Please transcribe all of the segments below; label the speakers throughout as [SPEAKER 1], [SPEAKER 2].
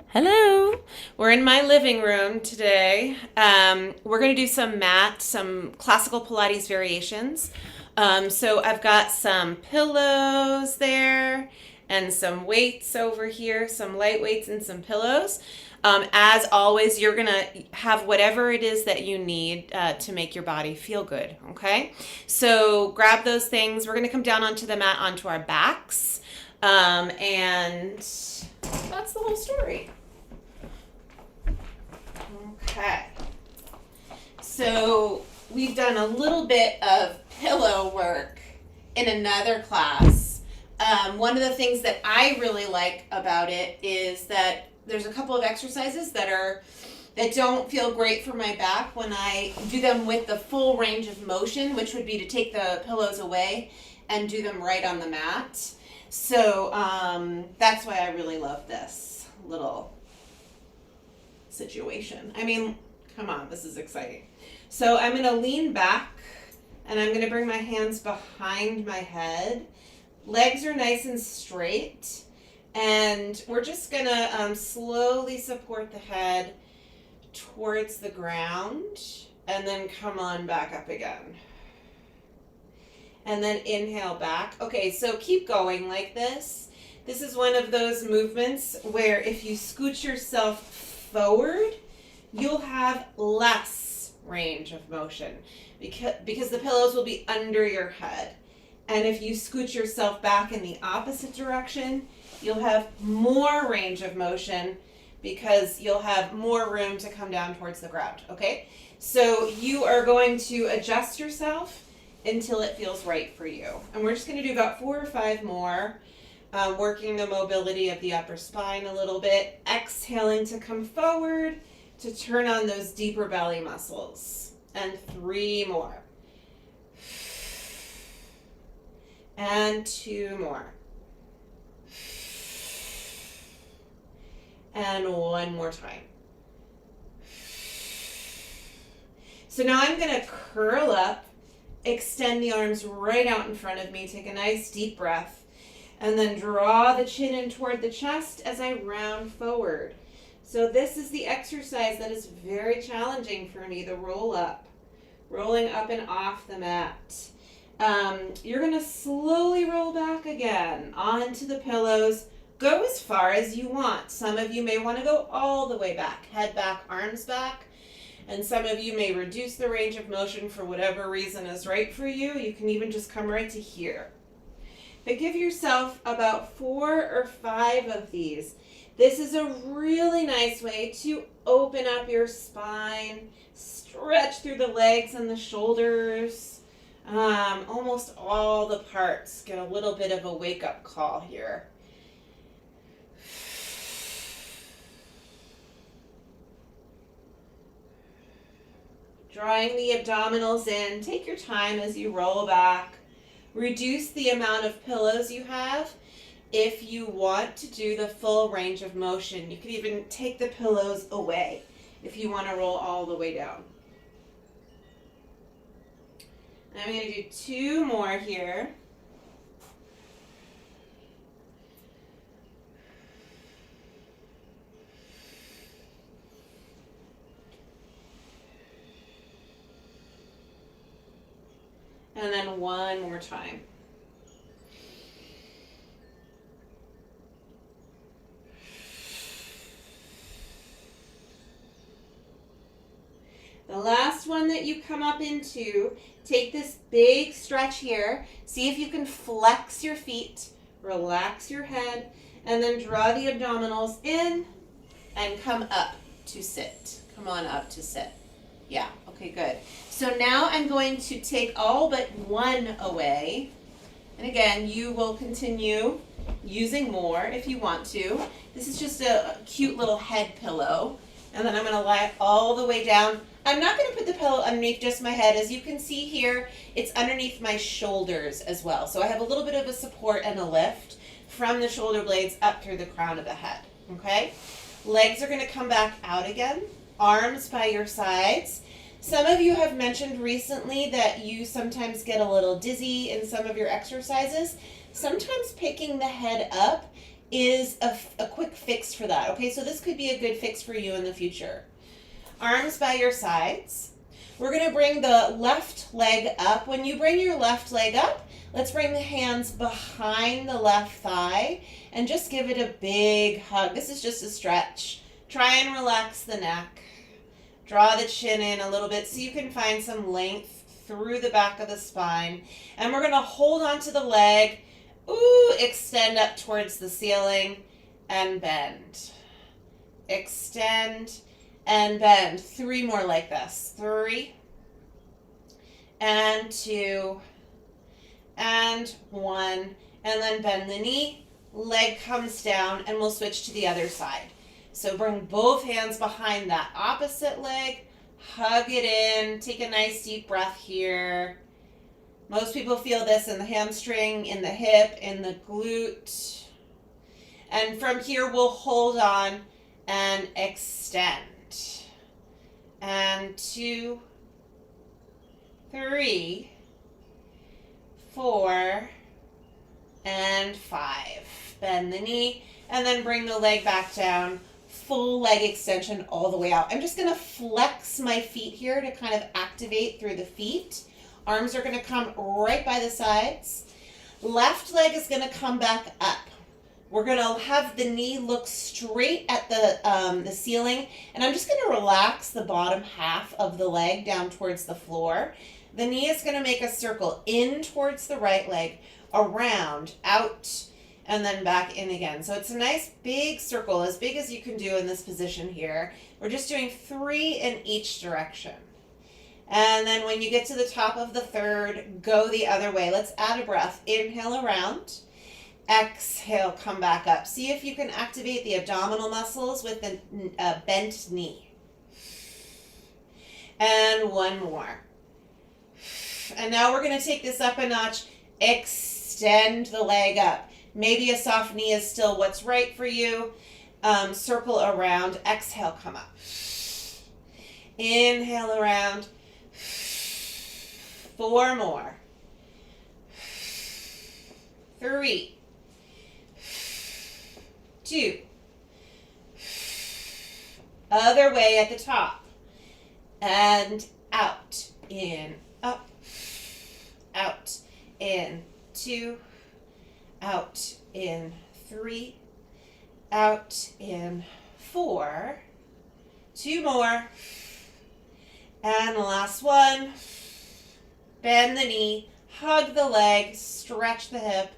[SPEAKER 1] Hello. We're in my living room today. We're going to do some classical Pilates variations. So I've got some pillows there and some weights over here, some light weights and some pillows. As always, you're going to have whatever it is that you need to make your body feel good. Okay. So grab those things. We're going to come down onto the mat, onto our backs. And that's the whole story. Okay. So we've done a little bit of pillow work in another class. One of the things that I really like about it is that there's a couple of exercises that don't feel great for my back when I do them with the full range of motion, which would be to take the pillows away and do them right on the mat. So that's why I really love this little situation. I mean, come on, this is exciting. So I'm going to lean back and I'm going to bring my hands behind my head. Legs are nice and straight. And we're just going to slowly support the head towards the ground and then come on back up again. And then inhale back. Okay, so keep going like this. This is one of those movements where if you scoot yourself forward, you'll have less range of motion because the pillows will be under your head. And if you scoot yourself back in the opposite direction, you'll have more range of motion because you'll have more room to come down towards the ground, okay? So you are going to adjust yourself until it feels right for you. And we're just going to do about 4 or 5 more. Working the mobility of the upper spine a little bit, exhaling to come forward to turn on those deeper belly muscles. And 3 more. And 2 more. And 1 more time. So now I'm going to curl up, extend the arms right out in front of me, take a nice deep breath. And then draw the chin in toward the chest as I round forward. So this is the exercise that is very challenging for me, the roll up. Rolling up and off the mat. You're going to slowly roll back again onto the pillows. Go as far as you want. Some of you may want to go all the way back. Head back, arms back. And some of you may reduce the range of motion for whatever reason is right for you. You can even just come right to here. But give yourself about 4 or 5 of these. This is a really nice way to open up your spine, stretch through the legs and the shoulders. Almost all the parts get a little bit of a wake-up call here. Drawing the abdominals in. Take your time as you roll back. Reduce the amount of pillows you have if you want to do the full range of motion. You can even take the pillows away if you want to roll all the way down. And I'm going to do 2 more here. And then 1 more time. The last one that you come up into, take this big stretch here. See if you can flex your feet, relax your head, and then draw the abdominals in and come up to sit. Come on up to sit. Yeah, okay, good. So now I'm going to take all but 1 away. And again, you will continue using more if you want to. This is just a cute little head pillow. And then I'm going to lie all the way down. I'm not going to put the pillow underneath just my head. As you can see here, it's underneath my shoulders as well. So I have a little bit of a support and a lift from the shoulder blades up through the crown of the head. Okay? Legs are going to come back out again. Arms by your sides. Some of you have mentioned recently that you sometimes get a little dizzy in some of your exercises. Sometimes picking the head up is a quick fix for that. Okay, so this could be a good fix for you in the future. Arms by your sides. We're going to bring the left leg up. When you bring your left leg up, let's bring the hands behind the left thigh and just give it a big hug. This is just a stretch. Try and relax the neck. Draw the chin in a little bit so you can find some length through the back of the spine. And we're going to hold onto the leg. Ooh, extend up towards the ceiling and bend. Extend and bend. 3 more like this. 3 and 2 and 1. And then bend the knee. Leg comes down and we'll switch to the other side. So bring both hands behind that opposite leg. Hug it in. Take a nice deep breath here. Most people feel this in the hamstring, in the hip, in the glute. And from here, we'll hold on and extend. And 2, 3, 4, and 5. Bend the knee, and then bring the leg back down. Full leg extension all the way out. I'm just going to flex my feet here to kind of activate through the feet. Arms are going to come right by the sides. Left leg is going to come back up. We're going to have the knee look straight at the ceiling, and I'm just going to relax the bottom half of the leg down towards the floor. The knee is going to make a circle in towards the right leg, around, out, and then back in again. So it's a nice big circle, as big as you can do in this position here. We're just doing 3 in each direction. And then when you get to the top of the third, go the other way. Let's add a breath. Inhale around. Exhale, come back up. See if you can activate the abdominal muscles with a bent knee. And 1 more. And now we're going to take this up a notch. Extend the leg up. Maybe a soft knee is still what's right for you. Circle around. Exhale, come up. Inhale around. 4 more. 3, 2. Other way at the top. And out. In. Up. Out. In. 2. Out. In. 3. Out. In. 4. 2 more. And the last one. Bend the knee, hug the leg, stretch the hip,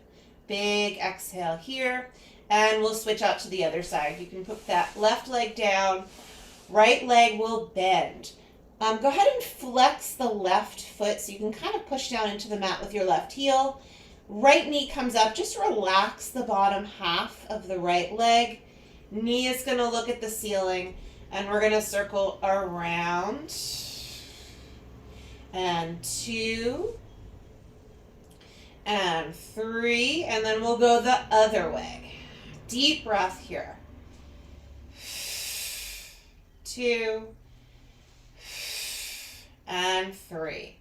[SPEAKER 1] big exhale here, and we'll switch out to the other side. You can put that left leg down, right leg will bend. Go ahead and flex the left foot so you can kind of push down into the mat with your left heel. Right knee comes up, just relax the bottom half of the right leg. Knee is going to look at the ceiling, and we're going to circle around. And 2, and 3, and then we'll go the other way. Deep breath here. 2, and 3.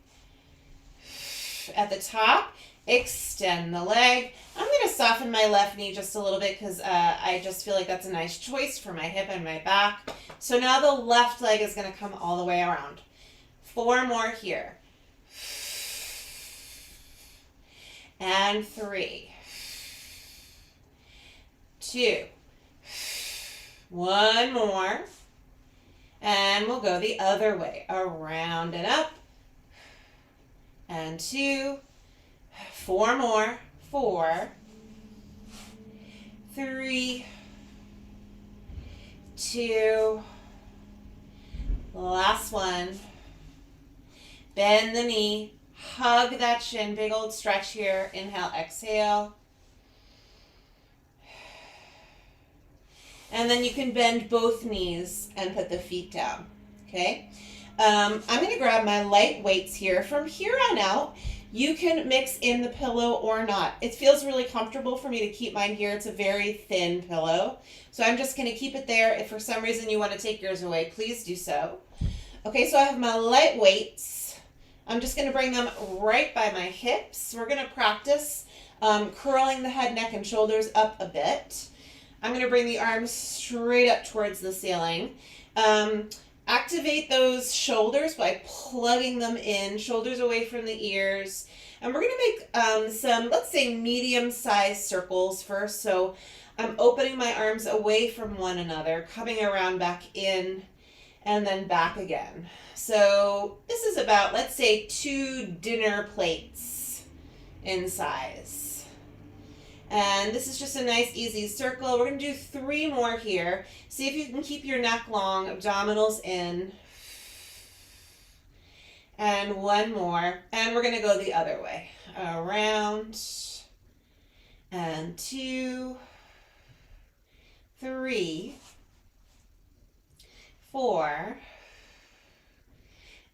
[SPEAKER 1] At the top, extend the leg. I'm going to soften my left knee just a little bit because I just feel like that's a nice choice for my hip and my back. So now the left leg is going to come all the way around. 4 more here. And 3. 2. 1 more. And we'll go the other way. Around and up. And 2. 4 more. 4. 3. 2. Last one. Bend the knee, hug that shin, big old stretch here. Inhale, exhale. And then you can bend both knees and put the feet down, okay? I'm going to grab my light weights here. From here on out, you can mix in the pillow or not. It feels really comfortable for me to keep mine here. It's a very thin pillow. So I'm just going to keep it there. If for some reason you want to take yours away, please do so. Okay, so I have my light weights. I'm just going to bring them right by my hips. We're going to practice curling the head, neck, and shoulders up a bit. I'm going to bring the arms straight up towards the ceiling. Activate those shoulders by plugging them in, shoulders away from the ears. And we're going to make some, let's say, medium-sized circles first. So I'm opening my arms away from one another, coming around back in, and then back again. So this is about, let's say, 2 dinner plates in size. And this is just a nice, easy circle. We're going to do 3 more here. See if you can keep your neck long, abdominals in. And 1 more. And we're going to go the other way. Around. And 2, 3, 4,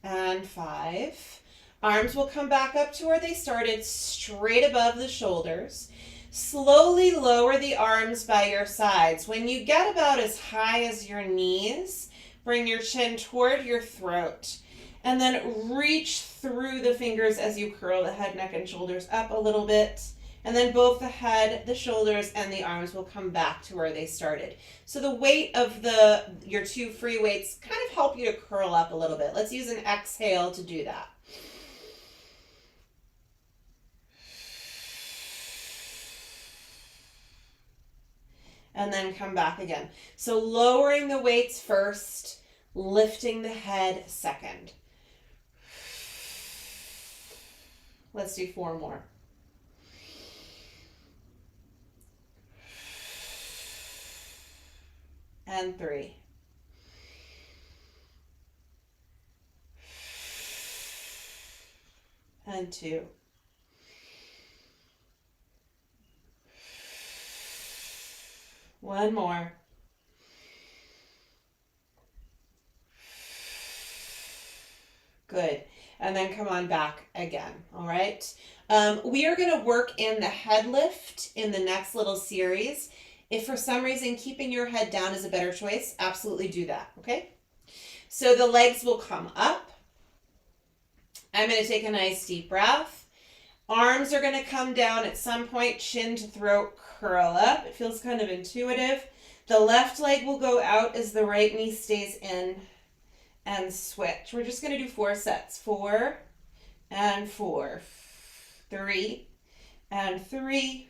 [SPEAKER 1] and 5. Arms will come back up to where they started, straight above the shoulders. Slowly lower the arms by your sides. When you get about as high as your knees, bring your chin toward your throat. And then reach through the fingers as you curl the head, neck, and shoulders up a little bit. And then both the head, the shoulders, and the arms will come back to where they started. So the weight of your 2 free weights kind of help you to curl up a little bit. Let's use an exhale to do that. And then come back again. So lowering the weights first, lifting the head second. Let's do 4 more. And 3. And 2. One more. Good. And then come on back again. All right. We are going to work in the head lift in the next little series. If for some reason keeping your head down is a better choice, absolutely do that. Okay. So the legs will come up. I'm going to take a nice deep breath. Arms are going to come down at some point, chin to throat, curl up. It feels kind of intuitive. The left leg will go out as the right knee stays in, and switch. We're just going to do 4 sets. 4 and 4. 3 and 3.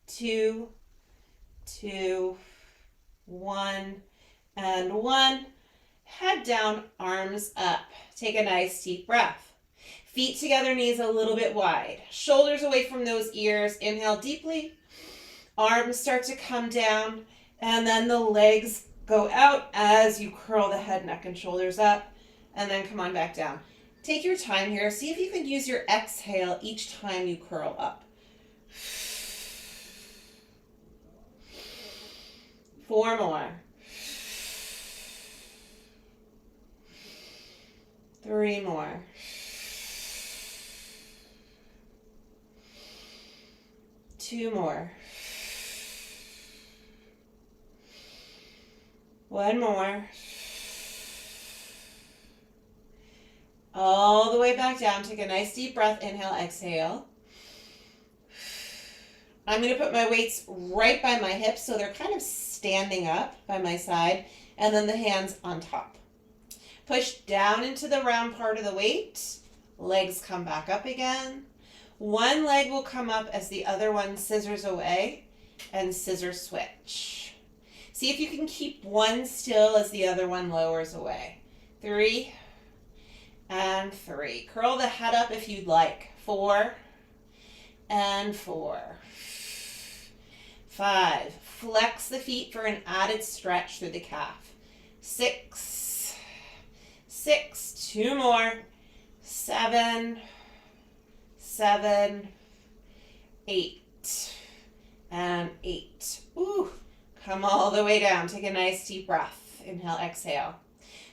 [SPEAKER 1] 2, 2, 1 and 1. Head down, arms up. Take a nice deep breath. Feet together, knees a little bit wide. Shoulders away from those ears. Inhale deeply. Arms start to come down, and then the legs go out as you curl the head, neck, and shoulders up, and then come on back down. Take your time here. See if you can use your exhale each time you curl up. 4 more. 3 more. 2 more. 1 more. All the way back down. Take a nice deep breath. Inhale, exhale. I'm going to put my weights right by my hips so they're kind of standing up by my side, and then the hands on top. Push down into the round part of the weight. Legs come back up again. One leg will come up as the other one scissors away, and scissor switch. See if you can keep one still as the other one lowers away. 3 and 3. Curl the head up if you'd like. 4 and 4. 5. Flex the feet for an added stretch through the calf. 6. 6. 2 more. 7. 7. 8. And 8. Ooh. Come all the way down. Take a nice deep breath. Inhale, exhale.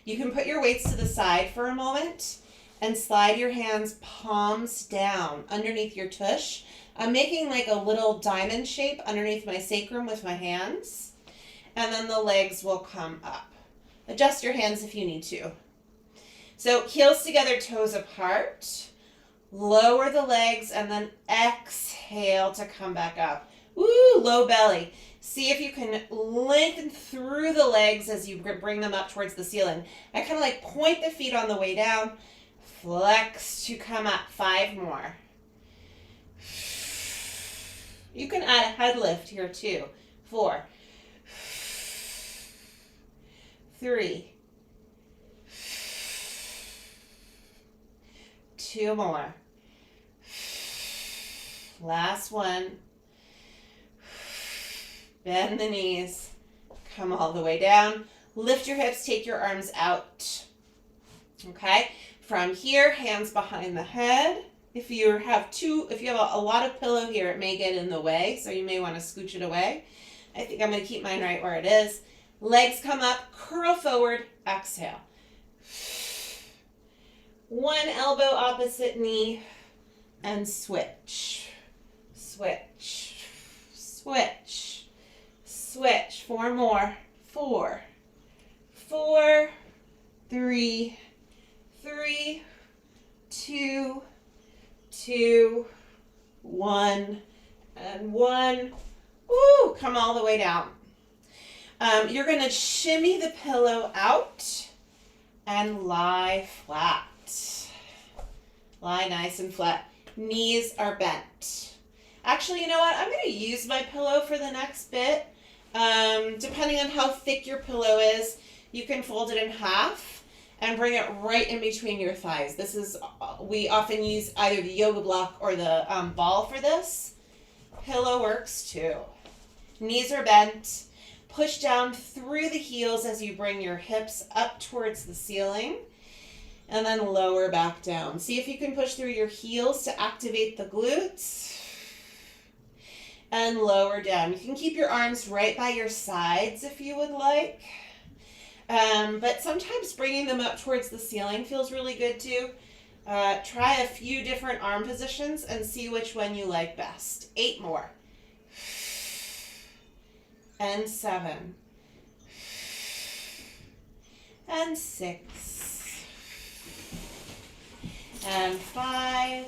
[SPEAKER 1] You can put your weights to the side for a moment and slide your hands palms down underneath your tush. I'm making like a little diamond shape underneath my sacrum with my hands. And then the legs will come up. Adjust your hands if you need to. So heels together, toes apart. Lower the legs and then exhale to come back up. Woo, low belly. See if you can lengthen through the legs as you bring them up towards the ceiling. I kind of like point the feet on the way down. Flex to come up. 5 more. You can add a head lift here too. 4, 3, 2 more. Last one. Bend the knees. Come all the way down. Lift your hips, take your arms out. Okay? From here, hands behind the head. If you have a lot of pillow here, it may get in the way, so you may want to scooch it away. I think I'm going to keep mine right where it is. Legs come up, curl forward, exhale. One elbow opposite knee, and switch. Switch. Switch. Switch. 4 more. 4, 4, 3, 3, 2, 2, 1, and 1. Woo! Come all the way down. You're going to shimmy the pillow out and lie flat. Lie nice and flat. Knees are bent. Actually, you know what? I'm going to use my pillow for the next bit. Depending on how thick your pillow is, you can fold it in half and bring it right in between your thighs. We often use either the yoga block or the ball for this. Pillow works too. Knees are bent. Push down through the heels as you bring your hips up towards the ceiling. And then lower back down. See if you can push through your heels to activate the glutes. And lower down. You can keep your arms right by your sides if you would like. But sometimes bringing them up towards the ceiling feels really good too. Try a few different arm positions and see which one you like best. 8 more. And 7. And 6. And 5.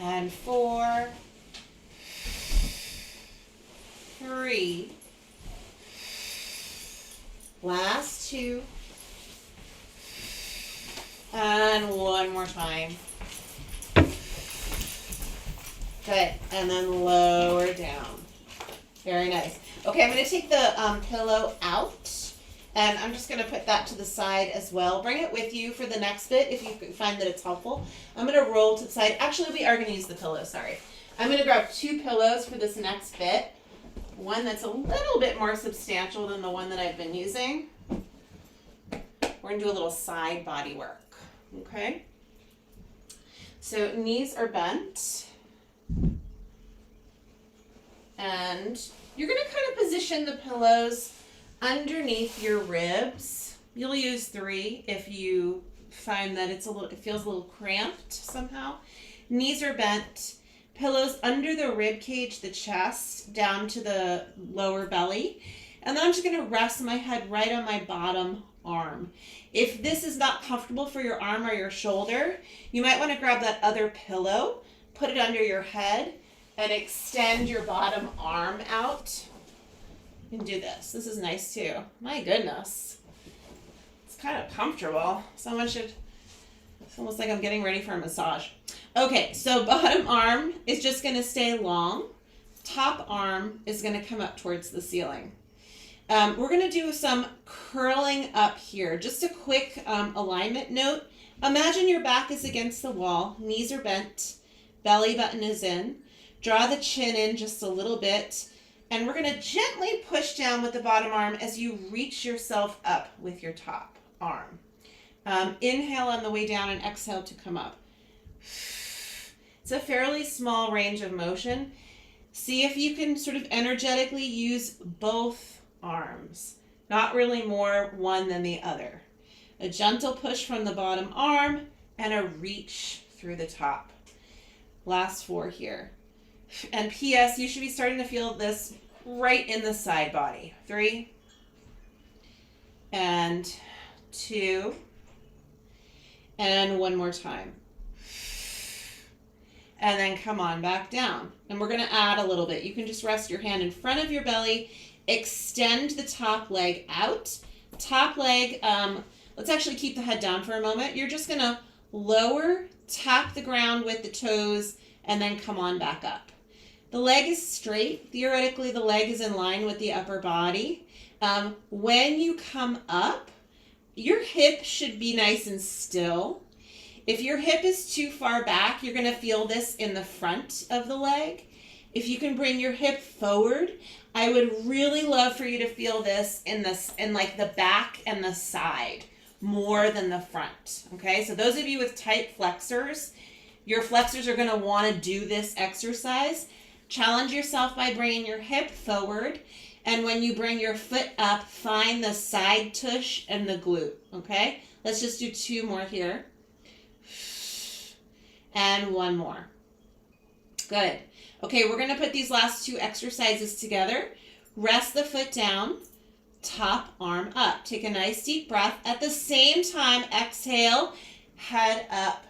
[SPEAKER 1] And 4. 3. Last 2. And 1 more time. Good. And then lower down. Very nice. Okay, I'm going to take the pillow out. And I'm just going to put that to the side as well. Bring it with you for the next bit if you find that it's helpful. I'm going to roll to the side. Actually, we are going to use the pillow, sorry. I'm going to grab 2 pillows for this next bit. One that's a little bit more substantial than the one that I've been using. We're going to do a little side body work. Okay? So knees are bent. And you're going to kind of position the pillows underneath your ribs. You'll use 3 if you find that it feels a little cramped somehow. Knees are bent. Pillows under the rib cage, the chest, down to the lower belly. And then I'm just going to rest my head right on my bottom arm. If this is not comfortable for your arm or your shoulder, you might want to grab that other pillow, put it under your head, and extend your bottom arm out. You can do this. This is nice too. My goodness. It's kind of comfortable. It's almost like I'm getting ready for a massage. Okay, so bottom arm is just going to stay long. Top arm is going to come up towards the ceiling. We're going to do some curling up here. Just a quick alignment note. Imagine your back is against the wall. Knees are bent. Belly button is in. Draw the chin in just a little bit. And we're going to gently push down with the bottom arm as you reach yourself up with your top arm. Inhale on the way down and exhale to come up. It's a fairly small range of motion. See if you can sort of energetically use both arms. Not really more one than the other. A gentle push from the bottom arm and a reach through the top. Last 4 here. And P.S. you should be starting to feel this right in the side body. 3 and 2 and 1 more time. and then come on back down. And we're going to add a little bit. You can just rest your hand in front of your belly, extend the top leg out. Top leg, let's actually keep the head down for a moment. You're just going to lower, tap the ground with the toes, and then come on back up. The leg is straight. Theoretically, the leg is in line with the upper body. When you come up, your hip should be nice and still. If your hip is too far back, you're going to feel this in the front of the leg. If you can bring your hip forward, I would really love for you to feel this in like the back and the side more than the front. Okay, so those of you with tight flexors, your flexors are going to want to do this exercise. Challenge yourself by bringing your hip forward, and when you bring your foot up, find the side tush and the glute. Okay, let's just do 2 more here. And 1 more. Good. Okay, we're going to put these last 2 exercises together. Rest the foot down, top arm up. Take a nice deep breath. At the same time, exhale, head up.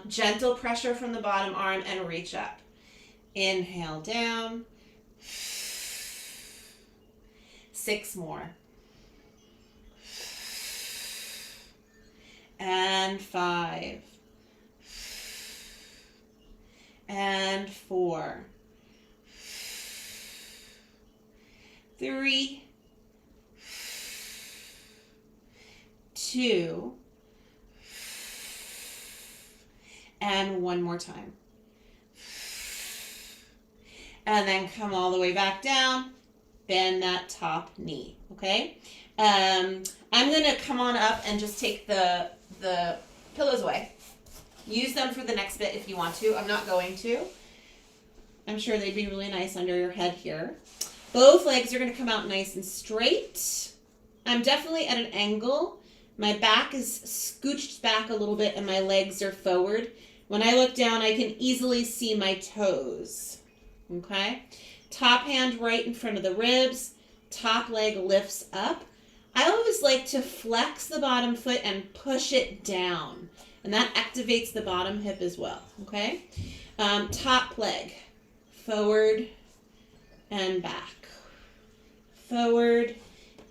[SPEAKER 1] Gentle pressure from the bottom arm and reach up. Inhale down. 6 more. And 5. And 4. 3. 2. And 1 more time. And then come all the way back down. Bend that top knee, okay? I'm going to come on up and just take the pillows away. Use them for the next bit if you want to. I'm not going to. I'm sure they'd be really nice under your head here. Both legs are going to come out nice and straight. I'm definitely at an angle. My back is scooched back a little bit and my legs are forward. When I look down, I can easily see my toes. Okay? Top hand right in front of the ribs. Top leg lifts up. I always like to flex the bottom foot and push it down. And that activates the bottom hip as well. Okay? Top leg. Forward and back. Forward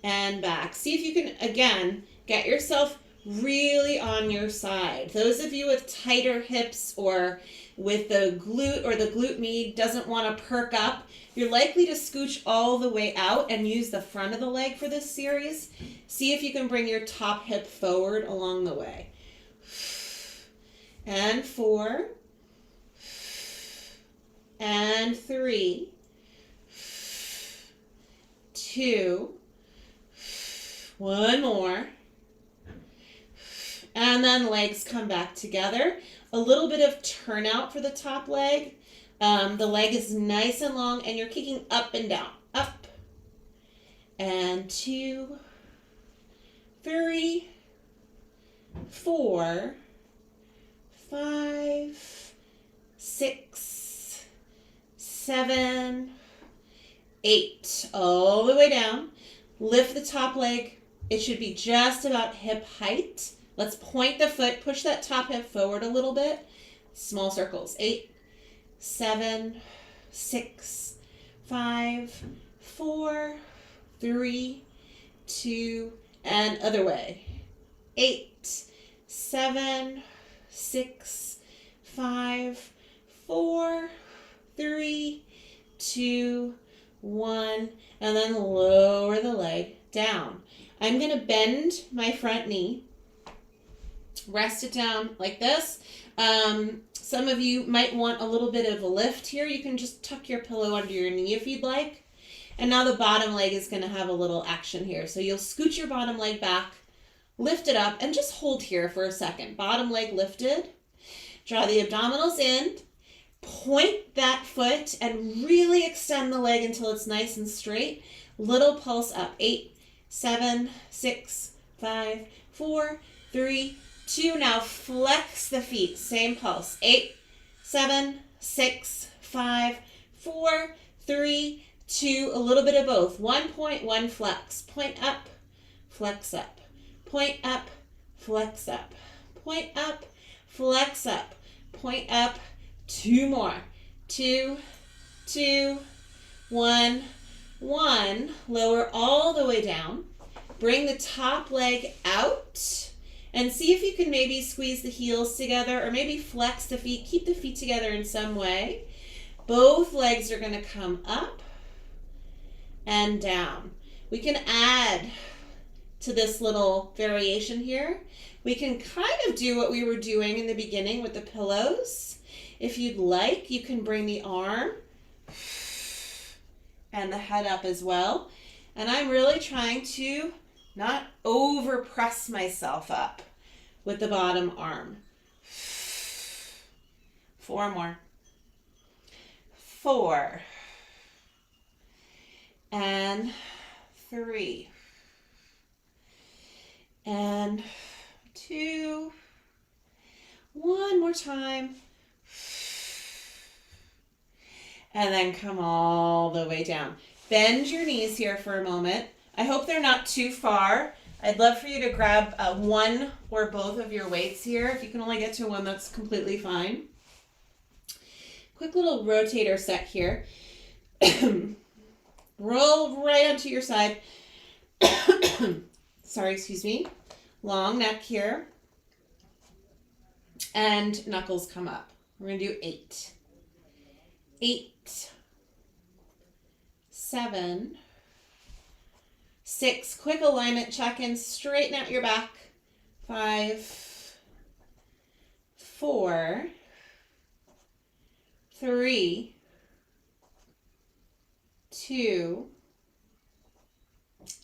[SPEAKER 1] and back. See if you can, again, get yourself really on your side. Those of you with tighter hips or with the glute or the glute med doesn't want to perk up, you're likely to scooch all the way out and use the front of the leg for this series. See if you can bring your top hip forward along the way. And 4. And 3. 2. 1 more. And then legs come back together. A little bit of turnout for the top leg. The leg is nice and long and you're kicking up and down. Up. And 2, 3, 4, 5, 6, 7, 8. All the way down. Lift the top leg. It should be just about hip height. Let's point the foot, push that top hip forward a little bit. Small circles. 8, 7, 6, 5, 4, 3, 2, and other way. 8, 7, 6, 5, 4, 3, 2, 1, and then lower the leg down. I'm going to bend my front knee. Rest it down like this. Some of you might want a little bit of a lift here. You can just tuck your pillow under your knee if you'd like. And now the bottom leg is going to have a little action here. So you'll scooch your bottom leg back, lift it up, and just hold here for a second. Bottom leg lifted. Draw the abdominals in. Point that foot and really extend the leg until it's nice and straight. Little pulse up. 8, 7, 6, 5, 4, 3, 2. Now flex the feet. Same pulse. 8, 7, 6, 5, 4, 3, 2. A little bit of both. 1 point, 1 flex. Point up, flex up. Point up, flex up. Point up, flex up. Point up, 2 more. 2, 2, 1, 1. Lower all the way down. Bring the top leg out and see if you can maybe squeeze the heels together or maybe flex the feet. Keep the feet together in some way. Both legs are going to come up and down. We can add to this little variation here. We can kind of do what we were doing in the beginning with the pillows. If you'd like, you can bring the arm and the head up as well. And I'm really trying to not over press myself up with the bottom arm. 4 more. 4 and 3 and 2. 1 more time. And then come all the way down. Bend your knees here for a moment. I hope they're not too far. I'd love for you to grab one or both of your weights here. If you can only get to one, that's completely fine. Quick little rotator set here. Roll right onto your side. Sorry, excuse me. Long neck here. And knuckles come up. We're going to do 8. 8, 7, 6. Quick alignment check-in. Straighten out your back. 5, 4, 3, 2.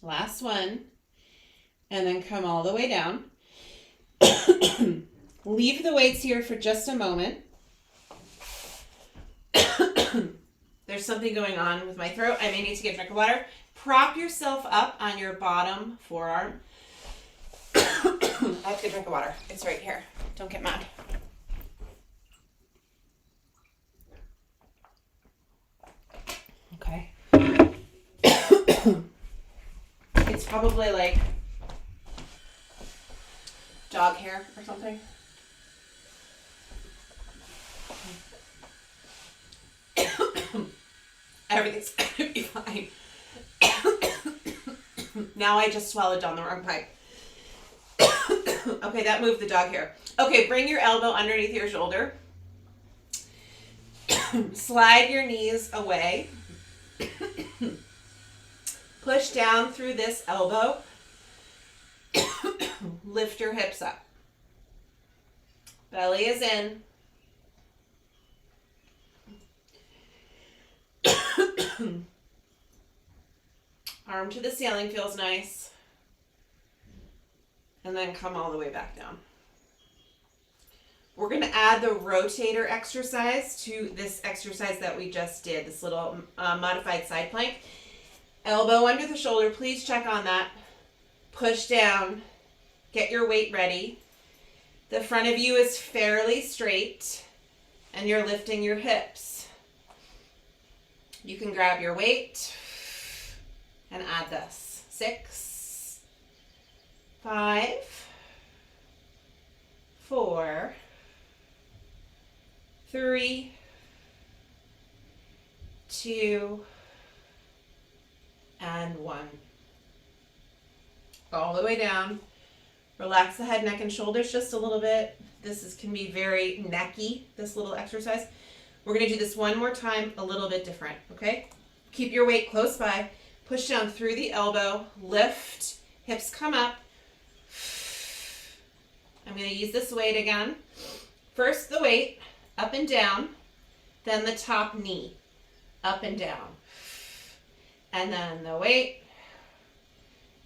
[SPEAKER 1] Last one. And then come all the way down. Leave the weights here for just a moment. There's something going on with my throat. I may need to get a drink of water. Prop yourself up on your bottom forearm. I have to get a drink of water. It's right here. Don't get mad. Okay. It's probably like dog hair or something. Everything's gonna be fine. Now I just swallowed down the wrong pipe. Okay, that moved the dog hair. Okay, bring your elbow underneath your shoulder. Slide your knees away. Push down through this elbow. Lift your hips up. Belly is in. Arm to the ceiling feels nice. And then come all the way back down. We're going to add the rotator exercise to this exercise that we just did, this little modified side plank. Elbow under the shoulder, please check on that. Push down, get your weight ready. The front of you is fairly straight and you're lifting your hips. You can grab your weight and add this. 6, 5, 4, 3, 2, and 1. All the way down. Relax the head, neck, and shoulders just a little bit. This can be very necky, this little exercise. We're going to do this one more time, a little bit different, okay? Keep your weight close by. Push down through the elbow. Lift. Hips come up. I'm going to use this weight again. First the weight, up and down. Then the top knee, up and down. And then the weight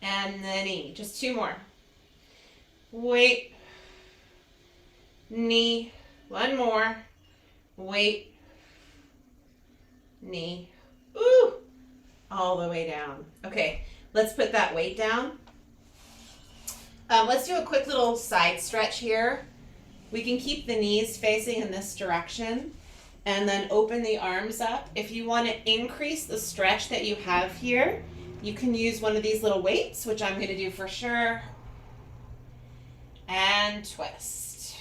[SPEAKER 1] and the knee. Just 2 more. Weight, knee, 1 more. Weight, knee, ooh, all the way down. Okay, let's put that weight down. Let's do a quick little side stretch here. We can keep the knees facing in this direction and then open the arms up. If you want to increase the stretch that you have here, you can use one of these little weights, which I'm going to do for sure. And twist.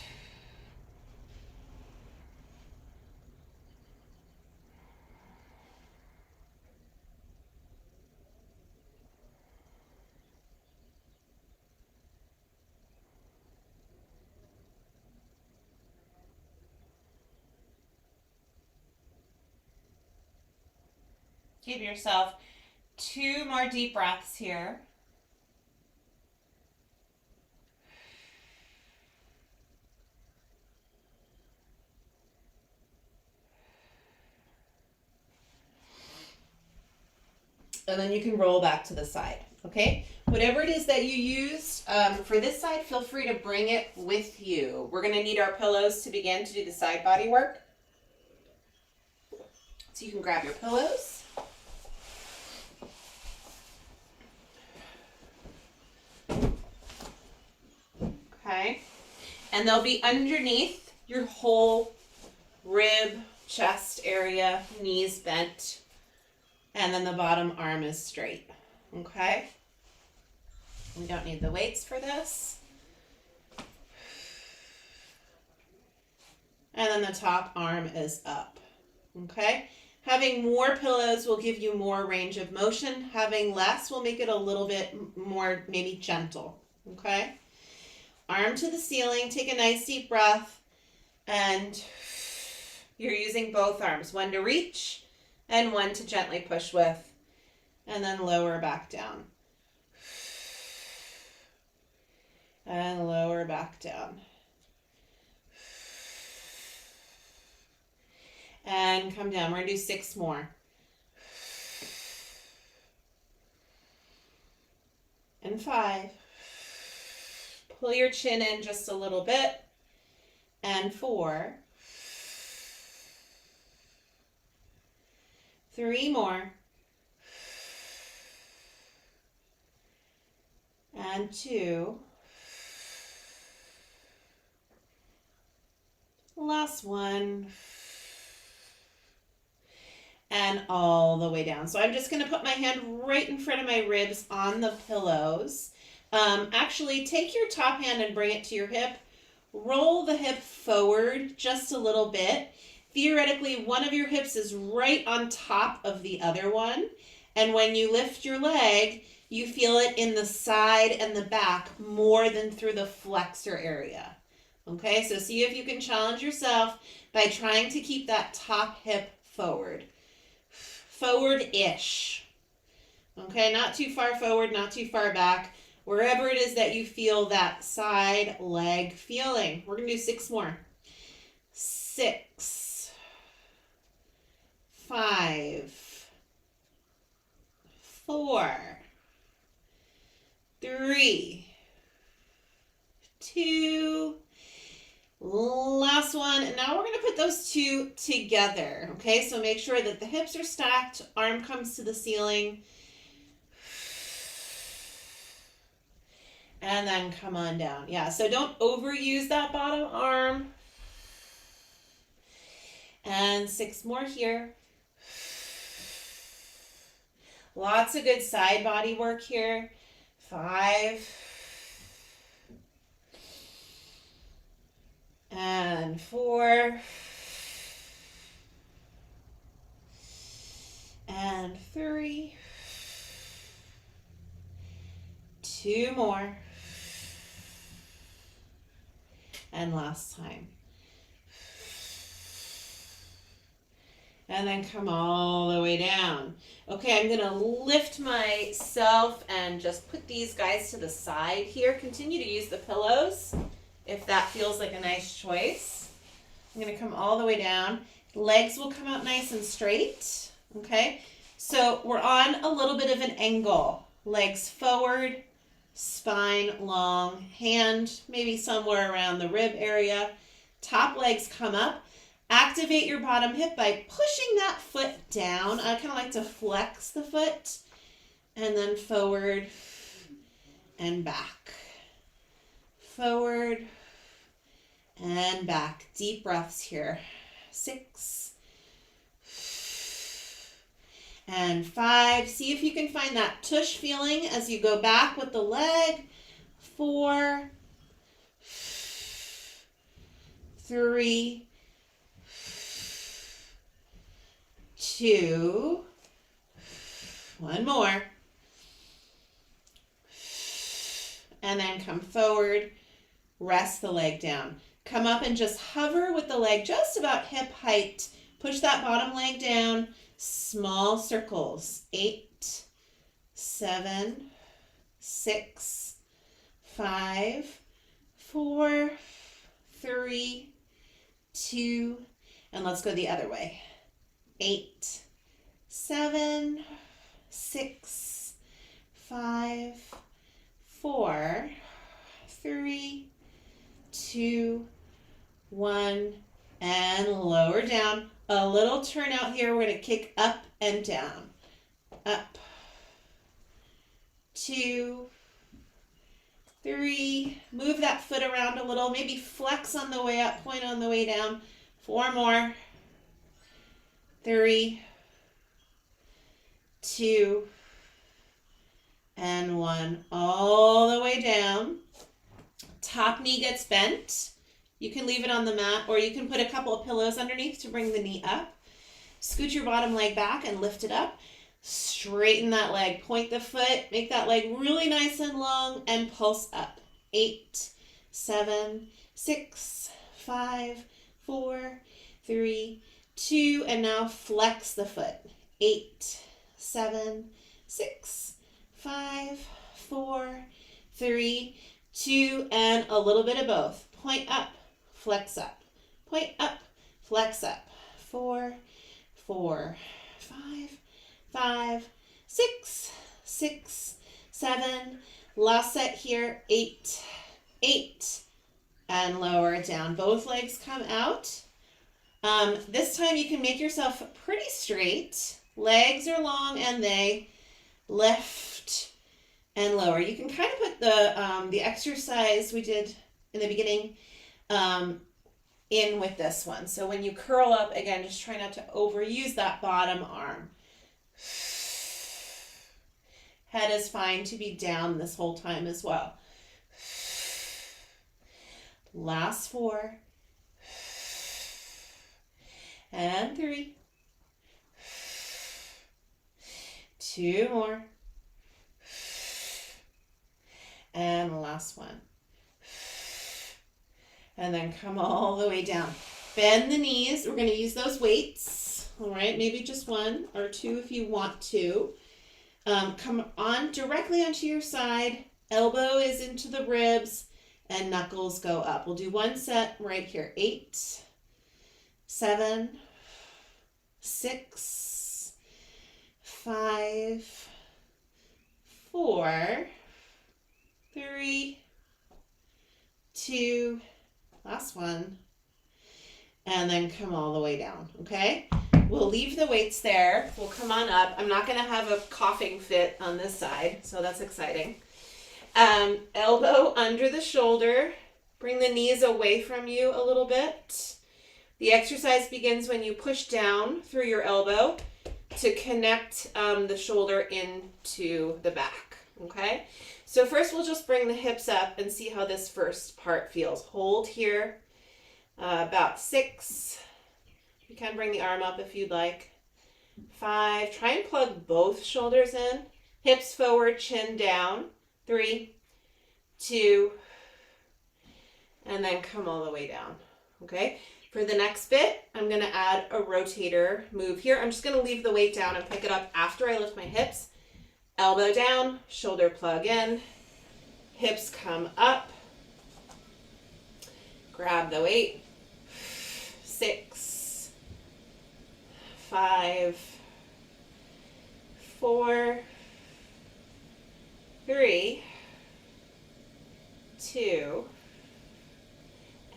[SPEAKER 1] Give yourself 2 more deep breaths here. And then you can roll back to the side, okay? Whatever it is that you use for this side, feel free to bring it with you. We're gonna need our pillows to begin to do the side body work. So you can grab your pillows. Okay, and they'll be underneath your whole rib, chest area, knees bent, and then the bottom arm is straight, okay? We don't need the weights for this. And then the top arm is up, okay? Having more pillows will give you more range of motion. Having less will make it a little bit more maybe gentle, okay? Arm to the ceiling, take a nice deep breath, and you're using both arms, one to reach and one to gently push with, and then lower back down. And lower back down. And come down. We're going to do 6 more. And 5. Pull your chin in just a little bit. And 4. 3 more. And 2. Last one. And all the way down. So I'm just going to put my hand right in front of my ribs on the pillows. Actually, take your top hand and bring it to your hip. Roll the hip forward just a little bit. Theoretically, one of your hips is right on top of the other one. And when you lift your leg, you feel it in the side and the back more than through the flexor area. Okay, so see if you can challenge yourself by trying to keep that top hip forward. Forward-ish. Okay, not too far forward, not too far back. Wherever it is that you feel that side leg feeling. We're going to do 6 more. 6, 5, 4, 3, 2, last one. And now we're going to put those 2 together. Okay, so make sure that the hips are stacked, arm comes to the ceiling. And then come on down. Yeah, so don't overuse that bottom arm. And 6 more here. Lots of good side body work here. 5. And 4. And 3. 2 more. And last time. And then come all the way down. Okay, I'm going to lift myself and just put these guys to the side here. Continue to use the pillows if that feels like a nice choice. I'm going to come all the way down. Legs will come out nice and straight. Okay, so we're on a little bit of an angle. Legs forward, spine long, hand maybe somewhere around the rib area. Top legs come up. Activate your bottom hip by pushing that foot down. I kind of like to flex the foot. And then forward and back. Forward and back. Deep breaths here. 6 and 5. See if you can find that tush feeling as you go back with the leg. 4, 3, 2, 1 more. And then come forward, rest the leg down. Come up and just hover with the leg just about hip height. Push that bottom leg down, Small circles. 8, 7, 6, 5, 4, 3, 2, and let's go the other way. 8, 7, 6, 5, 4, 3, 2, 1, and lower down. A little turnout here. We're going to kick up and down. Up. 2, 3. Move that foot around a little. Maybe flex on the way up, point on the way down. 4 more. 3, 2, and 1. All the way down. Top knee gets bent. You can leave it on the mat, or you can put a couple of pillows underneath to bring the knee up. Scoot your bottom leg back and lift it up. Straighten that leg. Point the foot. Make that leg really nice and long and pulse up. 8, 7, 6, 5, 4, 3, 2, and now flex the foot. 8, 7, 6, 5, 4, 3, 2, and a little bit of both. Point up, flex up. Point up, flex up. 4, 4, 5, 5, 6, 6, 7. Last set here. 8, 8, and lower it down. Both legs come out. This time you can make yourself pretty straight. Legs are long and they lift and lower. You can kind of put the exercise we did in the beginning in with this one. So when you curl up, again, just try not to overuse that bottom arm. Head is fine to be down this whole time as well. Last 4. And 3. 2 more. And last one. And then come all the way down. Bend the knees. We're going to use those weights. All right, maybe just 1 or 2 if you want to. Come on directly onto your side. Elbow is into the ribs and knuckles go up. We'll do 1 set right here. 8, 7, 6, 5, 4, 3, 2, last one, and then come all the way down, okay? We'll leave the weights there. We'll come on up. I'm not going to have a coughing fit on this side, so that's exciting. Elbow under the shoulder. Bring the knees away from you a little bit. The exercise begins when you push down through your elbow to connect the shoulder into the back, okay? So first we'll just bring the hips up and see how this first part feels. Hold here, about 6. You can bring the arm up if you'd like. 5, try and plug both shoulders in. Hips forward, chin down. 3, 2, and then come all the way down, okay? For the next bit, I'm gonna add a rotator move here. I'm just gonna leave the weight down and pick it up after I lift my hips. Elbow down, shoulder plug in, hips come up, grab the weight. 6, 5, 4, 3, 2,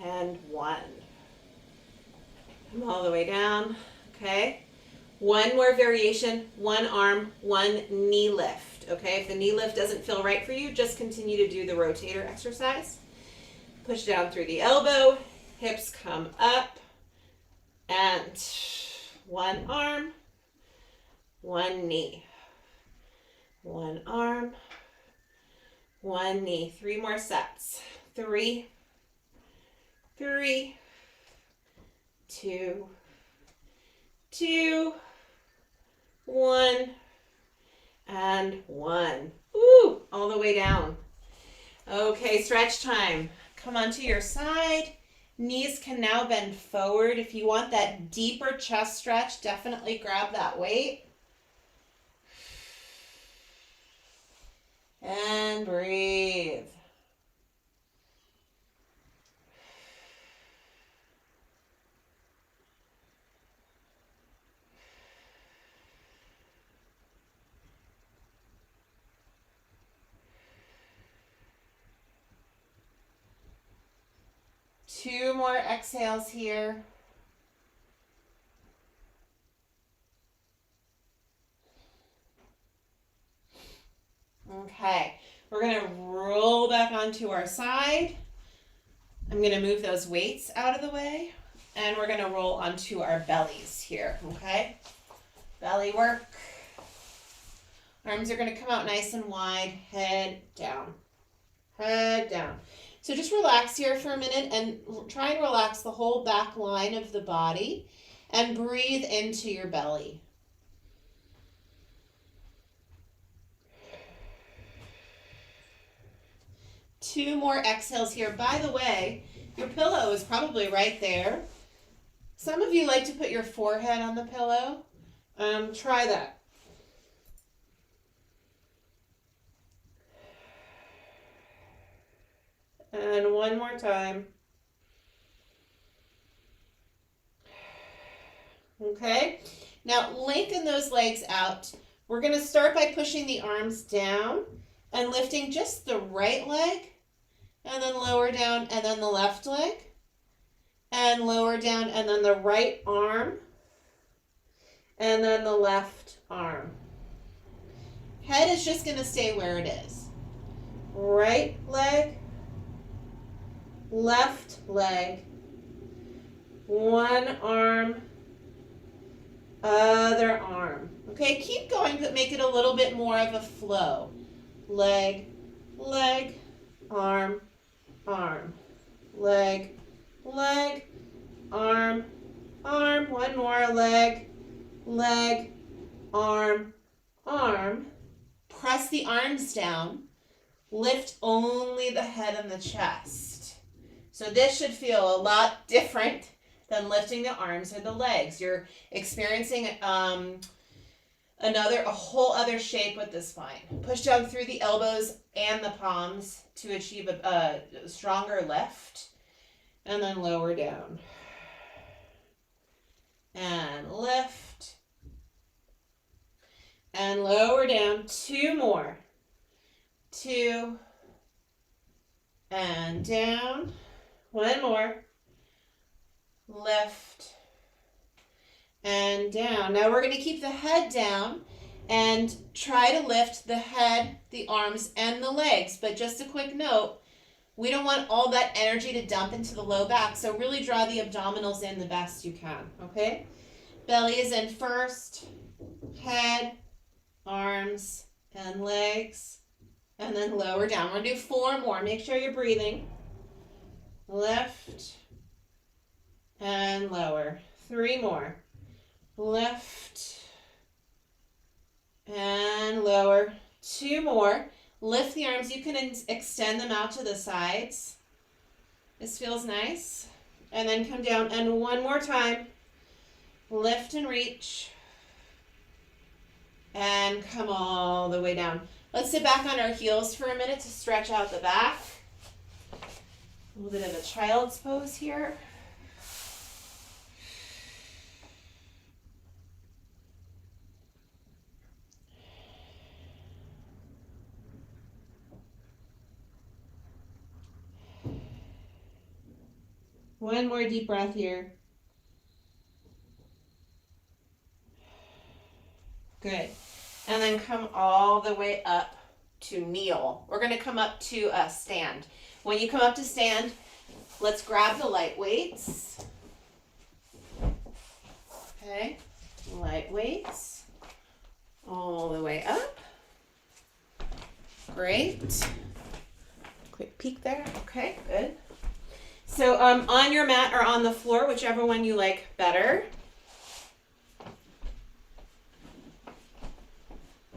[SPEAKER 1] and 1. Come all the way down, okay? 1 more variation, 1 arm, 1 knee lift, okay? If the knee lift doesn't feel right for you, just continue to do the rotator exercise. Push down through the elbow, hips come up, and 1 arm, 1 knee. 1 arm, 1 knee. 3 more sets. 3, 3, 2, 2, 1, and 1. Ooh, all the way down. Okay, stretch time. Come onto your side Knees can now bend forward. If you want that deeper chest stretch, definitely grab that weight. And breathe. Two more exhales here. Okay, we're gonna roll back onto our side. I'm gonna move those weights out of the way, and we're gonna roll onto our bellies here, okay? Belly work. Arms are gonna come out nice and wide, head down. Head down. So just relax here for a minute and try and relax the whole back line of the body and breathe into your belly. Two more exhales here. By the way, your pillow is probably right there. Some of you like to put your forehead on the pillow. Try that. And one more time. Okay, now lengthen those legs out. We're going to start by pushing the arms down and lifting just the right leg, and then lower down, and then the left leg, and lower down, and then the right arm, and then the left arm. Head is just going to stay where it is. Right leg, left leg, one arm, other arm. Okay, keep going, but make it a little bit more of a flow. Leg, leg, arm, arm, leg, leg, arm, arm. One more, leg, leg, arm, arm. Press the arms down. Lift only the head and the chest. So this should feel a lot different than lifting the arms or the legs. You're experiencing a whole other shape with the spine. Push down through the elbows and the palms to achieve a stronger lift. And then lower down. And lift. And lower down. Two more. Two. And down. One more. Lift. And down. Now we're going to keep the head down and try to lift the head, the arms, and the legs. But just a quick note, we don't want all that energy to dump into the low back, so really draw the abdominals in the best you can, okay? Belly is in first, head, arms, and legs, and then lower down. We're going to do four more. Make sure you're breathing. Lift and lower. Three more. Lift and lower. Two more. Lift the arms. You can extend them out to the sides. This feels nice. And then come down. And one more time. Lift and reach. And come all the way down. Let's sit back on our heels for a minute to stretch out the back. A little bit of a child's pose here. One more deep breath here. Good. And then come all the way up to kneel. We're going to come up to a stand. When you come up to stand, let's grab the light weights. Okay. Light weights. All the way up. Great. Quick peek there. Okay, good. So on your mat or on the floor, whichever one you like better.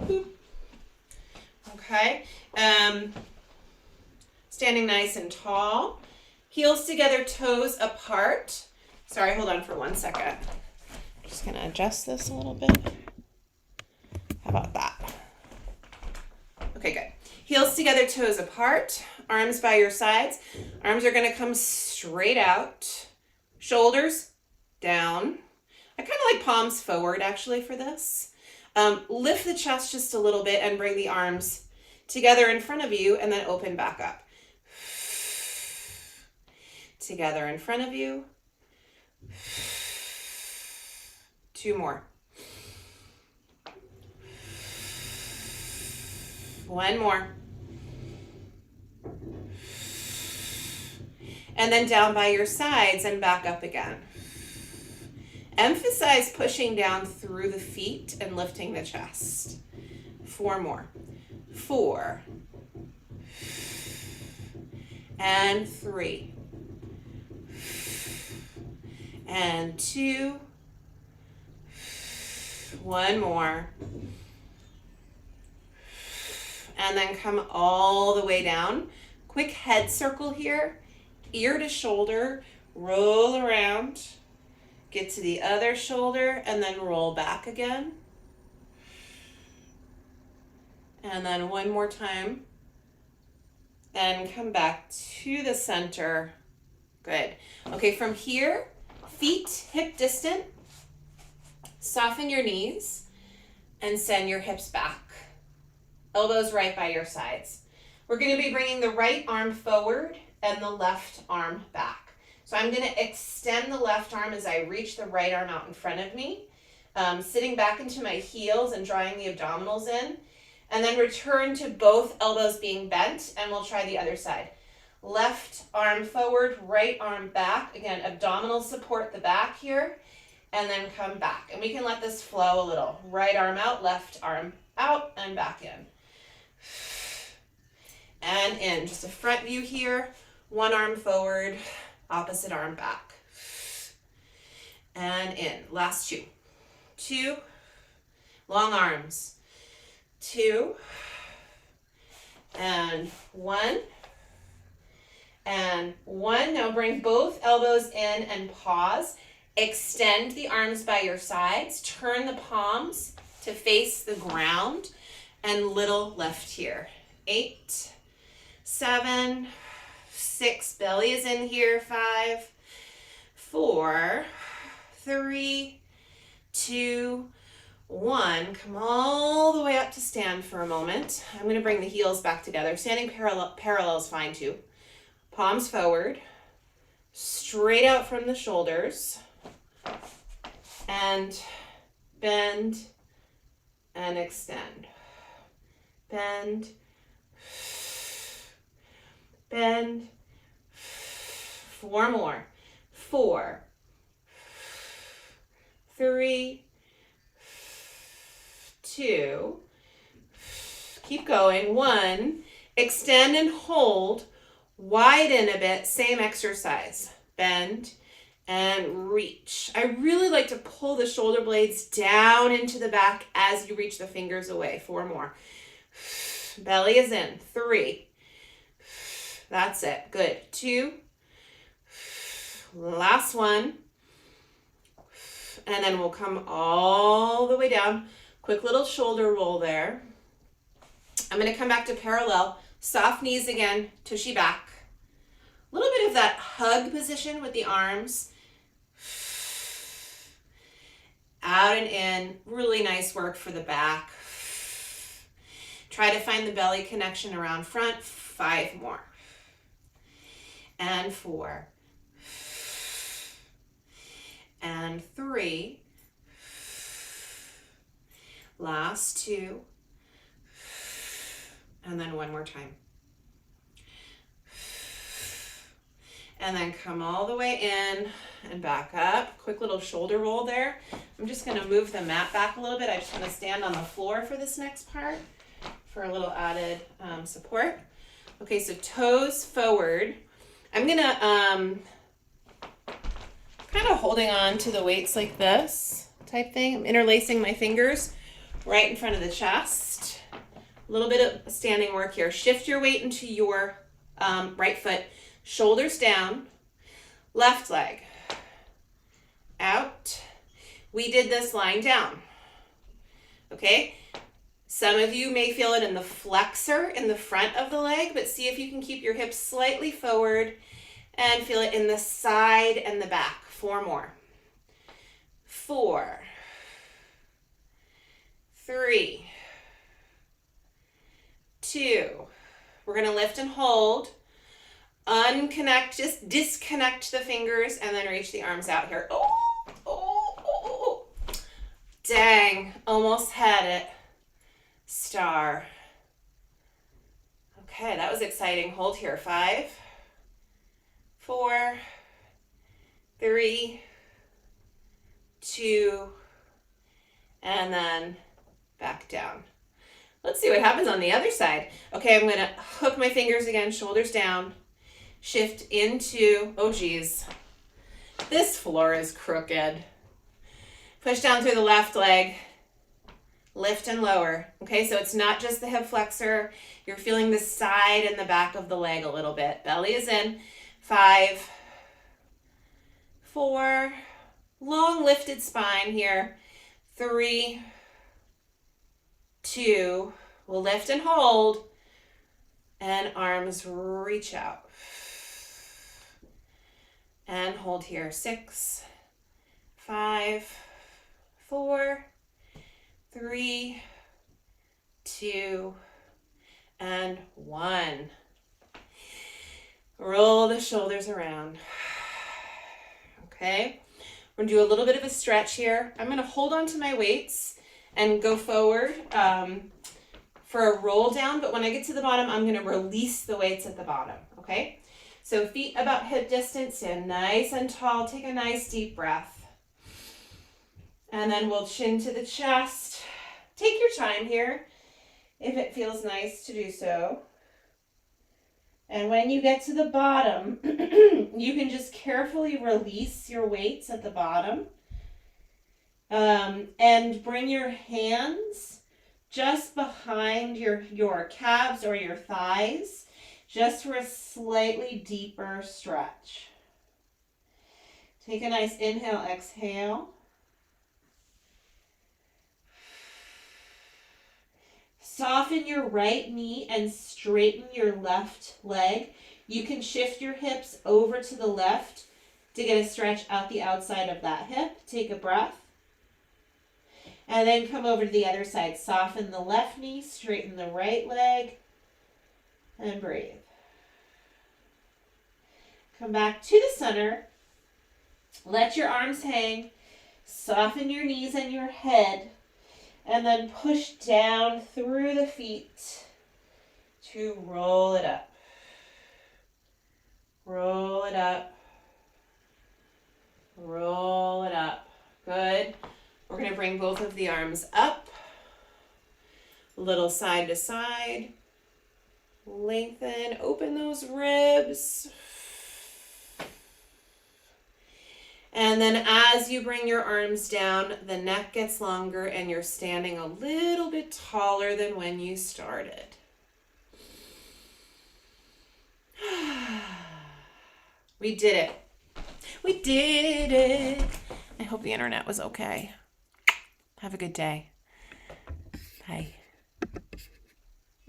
[SPEAKER 1] Boop. Okay. Standing nice and tall. Heels together, toes apart. Sorry, hold on for 1 second. Just gonna adjust this a little bit. How about that? Okay, good. Heels together, toes apart. Arms by your sides. Arms are gonna come straight out. Shoulders down. I kind of like palms forward actually for this. Lift the chest just a little bit and bring the arms together in front of you and then open back up. Together in front of you. 2 more. 1 more. And then down by your sides and back up again. Emphasize pushing down through the feet and lifting the chest. 4 more. 4. And 3. And 2. 1 more. And then come all the way down. Quick head circle here. Ear to shoulder. Roll around. Get to the other shoulder and then roll back again. And then 1 more time. And come back to the center. Good. Okay, from here, feet hip distant. Soften your knees and send your hips back. Elbows right by your sides. We're going to be bringing the right arm forward and the left arm back. So I'm going to extend the left arm as I reach the right arm out in front of me, sitting back into my heels and drawing the abdominals in, and then return to both elbows being bent, and we'll try the other side. Left arm forward, right arm back. Again, abdominals support the back here, and then come back. And we can let this flow a little. Right arm out, left arm out, and back in. And in. Just a front view here. 1 arm forward, opposite arm back. And in. Last 2. 2. Long arms. 2. And 1. And 1. Now bring both elbows in and pause. Extend the arms by your sides. Turn the palms to face the ground. And little lift here. 8, 7, 6, belly is in here. 5, 4, 3, 2, 1. Come all the way up to stand for a moment. I'm going to bring the heels back together. Standing parallel is fine too. Palms forward, straight out from the shoulders, and bend and extend. Bend, bend. 4 more. 4, 3, 2. Keep going. 1. Extend and hold. Widen a bit. Same exercise. Bend and reach. I really like to pull the shoulder blades down into the back as you reach the fingers away. 4 more. Belly is in. 3. That's it. Good. 2. Last 1. And then we'll come all the way down. Quick little shoulder roll there. I'm going to come back to parallel. Soft knees again. Tushy back. A little bit of that hug position with the arms. Out and in. Really nice work for the back. Try to find the belly connection around front. 5 more. And 4. And 3. Last 2. And then 1 more time. And then come all the way in and back up. Quick little shoulder roll there. I'm just going to move the mat back a little bit. I just want to stand on the floor for this next part for a little added support. Okay, so toes forward. I'm going to kind of holding on to the weights like this type thing. I'm interlacing my fingers right in front of the chest. A little bit of standing work here. Shift your weight into your right foot. Shoulders down, left leg, out. We did this lying down, okay? Some of you may feel it in the flexor in the front of the leg, but see if you can keep your hips slightly forward and feel it in the side and the back. 4 more. 4, 3, 2. We're going to lift and hold. Unconnect, just disconnect the fingers and then reach the arms out here. Oh. Dang, almost had it. Star. Okay, that was exciting. Hold here. 5, 4, 3, 2, and then back down. Let's see what happens on the other side. Okay, I'm going to hook my fingers again, shoulders down, shift into, oh geez, this floor is crooked. Push down through the left leg, lift and lower. Okay, so it's not just the hip flexor. You're feeling the side and the back of the leg a little bit. Belly is in. 5, 4, long lifted spine here. 3, 2, we'll lift and hold, and arms reach out. And hold here. 6, 5, 4, 3, 2, and 1. Roll the shoulders around. Okay, we're gonna do a little bit of a stretch here. I'm gonna hold on to my weights and go forward for a roll down, but when I get to the bottom, I'm gonna release the weights at the bottom, okay? So feet about hip distance, stand nice and tall, take a nice deep breath. And then we'll chin to the chest. Take your time here, if it feels nice to do so. And when you get to the bottom, you can just carefully release your weights at the bottom. And bring your hands just behind your calves or your thighs, just for a slightly deeper stretch. Take a nice inhale, exhale. Soften your right knee and straighten your left leg. You can shift your hips over to the left to get a stretch out the outside of that hip. Take a breath. And then come over to the other side. Soften the left knee, straighten the right leg, and breathe. Come back to the center. Let your arms hang. Soften your knees and your head. And then push down through the feet to roll it up. Roll it up. Roll it up. Good. We're going to bring both of the arms up. A little side to side. Lengthen. Open those ribs. And then as you bring your arms down, the neck gets longer and you're standing a little bit taller than when you started. We did it. We did it. I hope the internet was okay. Have a good day. Bye.